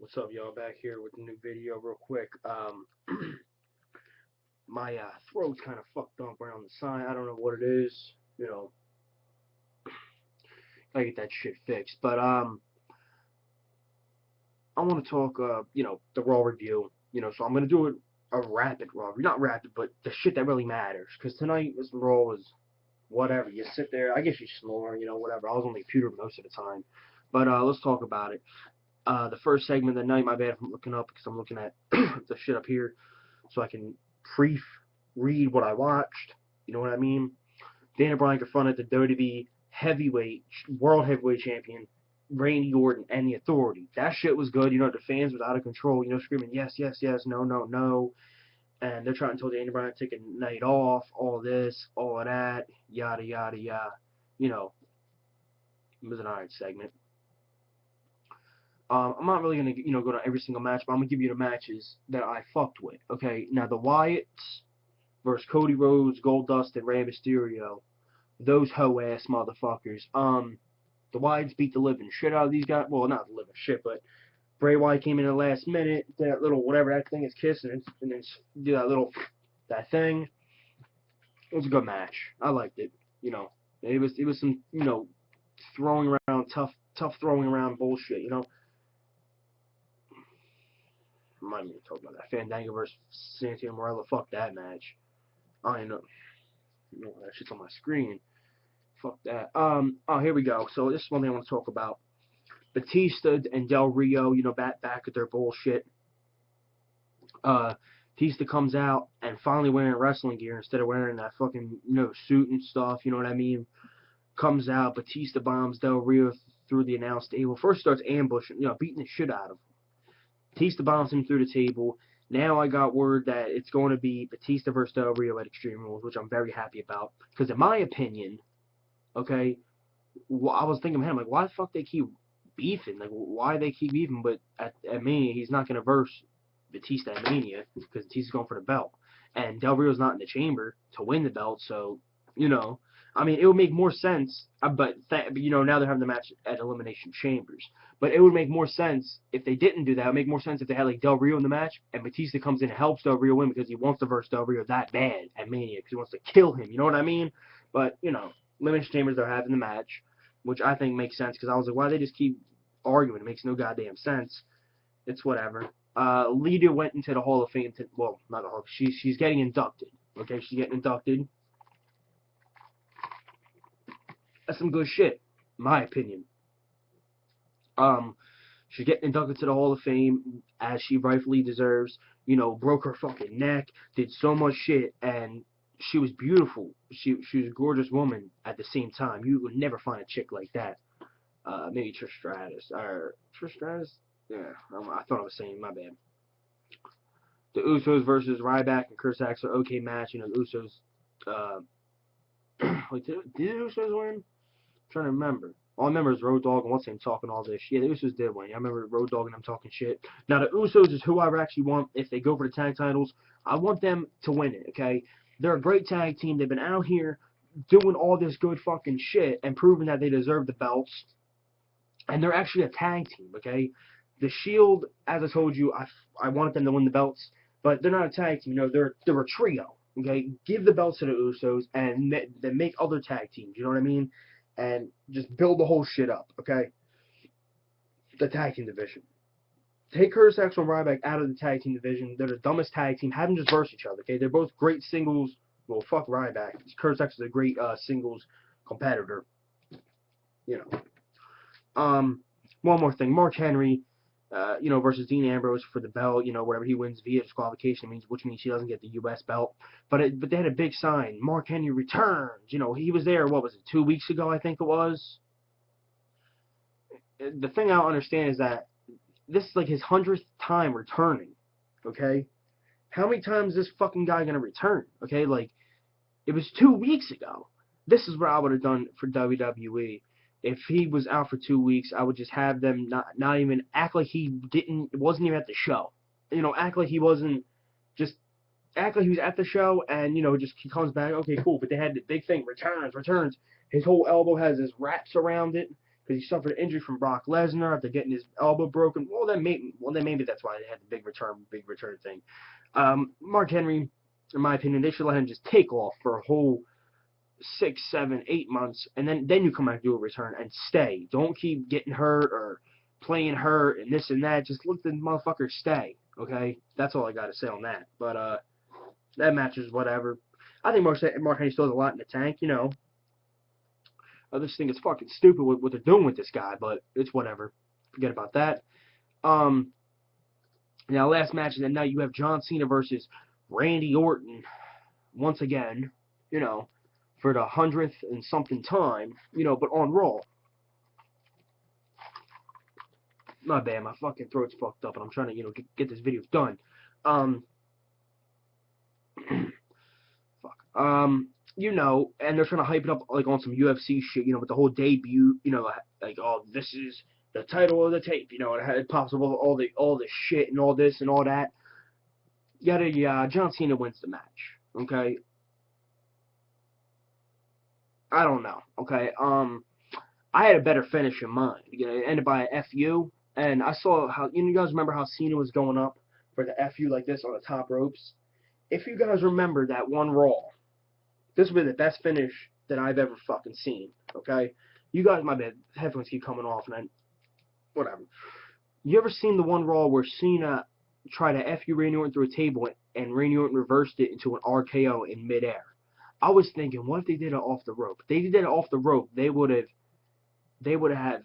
What's up, y'all? Back here with a new video real quick. My throat's kind of fucked up around the sign. I don't know what it is. Gotta get that shit fixed. But I want to talk, the Raw review. So I'm gonna do it a rapid Raw review, not rapid, but the shit that really matters. Cause tonight this Raw was whatever. You sit there. I guess you snore. Whatever. I was on the computer most of the time. But let's talk about it. The first segment of the night. My bad if I'm looking up because I'm looking at the shit up here so I can read what I watched. You know what I mean? Dana Bryan confronted the WWE World Heavyweight Champion, Randy Orton, and the Authority. That shit was good. The fans was out of control. Screaming yes, yes, yes, no, no, no. And they're trying to tell Dana Bryan to take a night off, all this, all of that, yada, yada, yada. You know, it was an alright segment. I'm not really gonna, go to every single match, but I'm gonna give you the matches that I fucked with. Okay, now the Wyatts versus Cody Rhodes, Goldust, and Rey Mysterio. Those hoe ass motherfuckers. The Wyatts beat the living shit out of these guys. Well, not the living shit, but Bray Wyatt came in the last minute, did that little whatever that thing is kissing, and then did that thing. It was a good match. I liked it. It was some throwing around tough throwing around bullshit. I'm not even talking about that. Fandango versus Santino Morella. Fuck that match. I don't know. That shit's on my screen. Fuck that. Here we go. So this is one thing I want to talk about. Batista and Del Rio, back at their bullshit. Batista comes out and finally wearing wrestling gear instead of wearing that fucking, suit and stuff, you know what I mean? Comes out, Batista bombs Del Rio through the announce table. First starts ambushing, beating the shit out of him. Batista bombs him through the table. Now I got word that it's going to be Batista versus Del Rio at Extreme Rules, which I'm very happy about. Because in my opinion, okay, I was thinking, man, I'm like, why the fuck they keep beefing? Like, why they keep beefing? But at Mania, he's not going to verse Batista at Mania because Batista's going for the belt. And Del Rio's not in the chamber to win the belt, so, I mean, it would make more sense, but now they're having the match at Elimination Chambers. But it would make more sense if they didn't do that. It would make more sense if they had, like, Del Rio in the match, and Batista comes in and helps Del Rio win because he wants to verse Del Rio that bad at Mania because he wants to kill him, you know what I mean? But, Elimination Chambers, they're having the match, which I think makes sense because I was like, why do they just keep arguing? It makes no goddamn sense. It's whatever. Lita went into the Hall of Fame. Well, not the Hall. She's getting inducted. Okay, she's getting inducted. That's some good shit, in my opinion. She's getting inducted to the Hall of Fame as she rightfully deserves. Broke her fucking neck, did so much shit, and she was beautiful. She was a gorgeous woman at the same time. You would never find a chick like that. Maybe Trish Stratus or Trish Stratus. Yeah, I thought I was saying my bad. The Usos versus Ryback and Kurt Axel. Okay match. The Usos. Wait, did the Usos win? I'm trying to remember. All I remember is Road Dogg and what's him talking all this. Yeah, the Usos did win. I remember Road Dogg and them talking shit. Now the Usos is who I actually want if they go for the tag titles. I want them to win it. Okay, they're a great tag team. They've been out here doing all this good fucking shit and proving that they deserve the belts. And they're actually a tag team. Okay, the Shield, as I told you, I wanted them to win the belts, but they're not a tag team. They're a trio. Okay, give the belts to the Usos and then make other tag teams. You know what I mean? And just build the whole shit up. Okay, the tag team division. Take Curtis Axel and Ryback out of the tag team division. They're the dumbest tag team. Have them just verse each other. Okay, they're both great singles. Well, fuck Ryback. Curtis Axel is a great singles competitor. One more thing. Mark Henry, versus Dean Ambrose for the belt. Whatever he wins via disqualification which means he doesn't get the U.S. belt. But they had a big sign. Mark Henry returns. He was there. What was it? 2 weeks ago, I think it was. The thing I don't understand is that this is like his 100th time returning. Okay, how many times is this fucking guy gonna return? Okay, like it was 2 weeks ago. This is what I would have done for WWE. If he was out for 2 weeks, I would just have them not even act like he wasn't even at the show. Act like he wasn't, just act like he was at the show and, just he comes back, okay, cool. But they had the big thing, returns. His whole elbow has his wraps around it because he suffered an injury from Brock Lesnar after getting his elbow broken. Well, then maybe that's why they had the big return thing. Mark Henry, in my opinion, they should let him just take off for a whole 6, 7, 8 months, and then you come back and do a return and stay. Don't keep getting hurt or playing hurt and this and that. Just let the motherfucker stay. Okay, that's all I got to say on that. But that match is whatever. I think Mark Henry still has a lot in the tank. You know, I just think it's fucking stupid what they're doing with this guy, but it's whatever. Forget about that. Now last match of the night, you have John Cena versus Randy Orton once again. You know, for the 100th and something time. You know, but on Raw. My bad, my fucking throat's fucked up, and I'm trying to, you know, get this video done. You know, and they're trying to hype it up like on some UFC shit, you know, with the whole debut, you know, like, oh, this is the title of the tape, you know, it pops up all the shit and all this and all that. John Cena wins the match, okay? I don't know, okay? I had a better finish in mind. You know, it ended by a FU. And I saw how, you guys remember how Cena was going up for the FU like this on the top ropes? If you guys remember that one Raw, this would be the best finish that I've ever fucking seen, okay? You guys, my bad, headphones keep coming off, and whatever. You ever seen the one Raw where Cena tried to FU Randy Orton through a table and Randy Orton reversed it into an RKO in midair? I was thinking, what if they did it off the rope? If they did it off the rope, they would have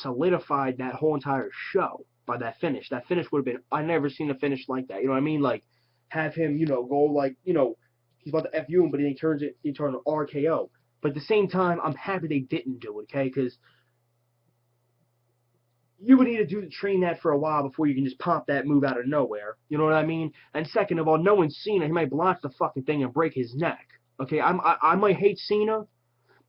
solidified that whole entire show by that finish. That finish would have been, I never seen a finish like that. You know what I mean? Like, have him, you know, go like, you know, he's about to FU him, but then he turns an RKO. But at the same time, I'm happy they didn't do it, okay? Because you would need to train that for a while before you can just pop that move out of nowhere. You know what I mean? And second of all, knowing Cena, he might block the fucking thing and break his neck. Okay, I might hate Cena,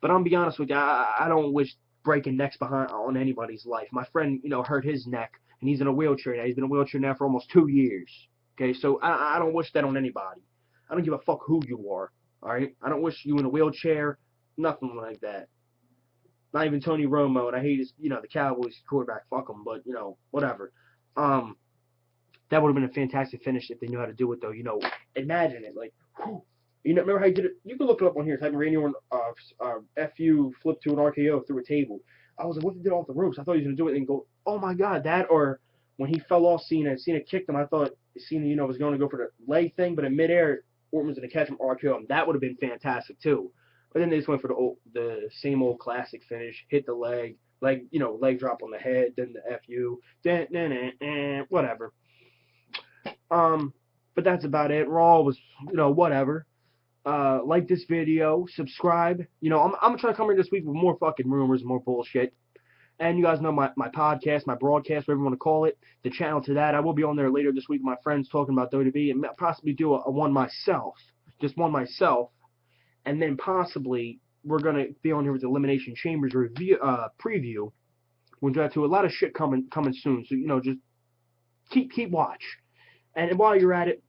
but I'm gonna be honest with you, I don't wish breaking necks on anybody's life. My friend, you know, hurt his neck, and he's in a wheelchair now. He's been in a wheelchair now for almost 2 years. Okay, so I don't wish that on anybody. I don't give a fuck who you are. All right, I don't wish you in a wheelchair, nothing like that. Not even Tony Romo, and I hate his, you know, the Cowboys quarterback. Fuck him, but you know, whatever. That would have been a fantastic finish if they knew how to do it, though. You know, imagine it, like, whew. You know, remember how he did it? You can look it up on here. Type in Randy Orton FU flip to an RKO through a table. I was like, what if he did off the ropes? I thought he was going to do it and go, oh my God, that, or when he fell off Cena and Cena kicked him, I thought Cena, you know, was going to go for the leg thing, but in midair, Orton was going to catch him RKO him. That would have been fantastic too. But then they just went for the same old classic finish, hit the leg, you know, leg drop on the head, then the FU, whatever. But that's about it. Raw was, you know, whatever. Like this video, subscribe. You know, I'm gonna try to come here this week with more fucking rumors, more bullshit. And you guys know my podcast, my broadcast, whatever you want to call it, the channel to that. I will be on there later this week with my friends talking about WWE and possibly do a one myself, just one myself. And then possibly we're gonna be on here with the Elimination Chambers review preview. We'll get to a lot of shit coming soon. So you know, just keep watch. And while you're at it,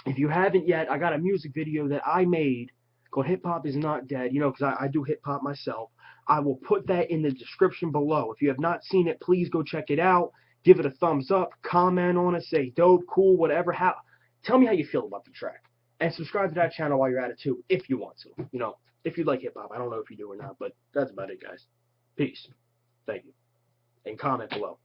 if you haven't yet, I got a music video that I made called Hip Hop Is Not Dead, you know, because I do hip hop myself. I will put that in the description below. If you have not seen it, please go check it out. Give it a thumbs up, comment on it, say dope, cool, whatever. Tell me how you feel about the track. And subscribe to that channel while you're at it too, if you want to. You know, if you like hip hop. I don't know if you do or not, but that's about it, guys. Peace. Thank you. And comment below.